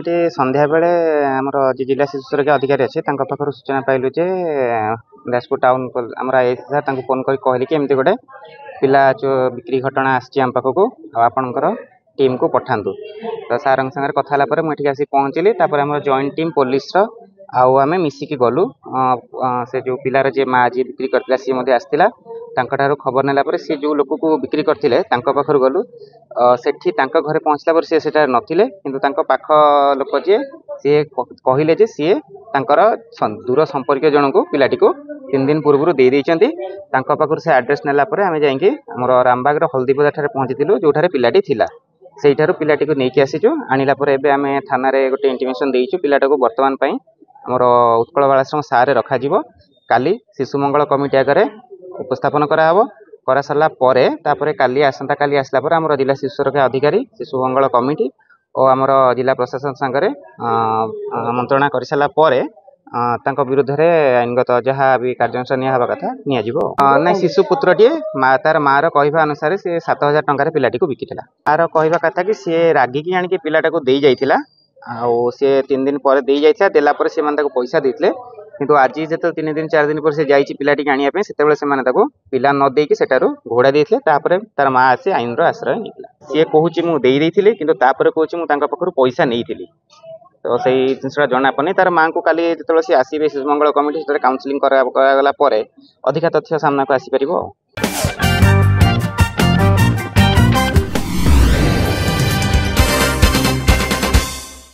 संध्या बेले आमर जो जिला शिशु सुरक्षा अधिकारी अच्छे पाखर सूचना पाइलु जे जाजपुर टाउन आमर आईएस सर फोन कर कहली कि एमती गोटे पिला जो बिक्री घटना आम पाखक आपणकर टीम को पठातु तो सार सागर कथा मुझे आसिक पहुँचली आम जॉइंट टीम पुलिस आम मिसिकी गलु से जो पिलार जी माँ जी बिक्री करता सी आसला खबर नेला सी जो लोक को बिक्री करते पाखर गलु सेठी घरे पहुँचला पर सी नथिले किंतु पाख लोक जी सी कहले जे सी दूर संपर्क जन को पिलाटी को 3 दिन पूर्व दे देइचंती पाखर से एड्रेस नेला आम जामर रामबाग हल्दीपदा पहुँची जो पिलाटी थिला से पिलाटी को लेकिन आसीचु आनिला आम थाना गोटे इंटिमेशन देइचु पिलाटा को वर्तमान आमर उत्कल बालाश्रम सारे रखा काली शिशु मंगल कमिटी आगे उपस्थापन करा सारा काली आसंता काली आसला आमर जिला शिशु सुरक्षा अधिकारी शिशु मंगल कमिटी और आमर जिला प्रशासन सागर मंत्रणा कर सारा विरुद्ध में आईनगत जहाँ भी कार्यानुष्ठान निया कथा ना शिशु पुत्रटे तार माँ कहवा अनुसार से 7,000 टंकार पिलाटी को बिकिला तार कहवा कथा कि सी रागिकी आनिक पिलाटा को दे जाइथिला आउ से 3 दिन पर दे जाइथिला देला पर से माने पैसा देथिले किंतु आज जो 3 दिन 4 दिन पर से जाइछि पिलाटी आनिया से पिला न देकी सेटारू घोड़ा देथिले तार माँ आसी आईन आश्रय निकला सी कहूँ मुझे किंतु कहूँ मुझे पैसा नहीं तो से जिनसा जना पड़े तार माँ को काली जो सी आसवे शिशु मंगल कमिटी काउनसिलिंग करागला अधिका तथ्य सामना को आसीपर।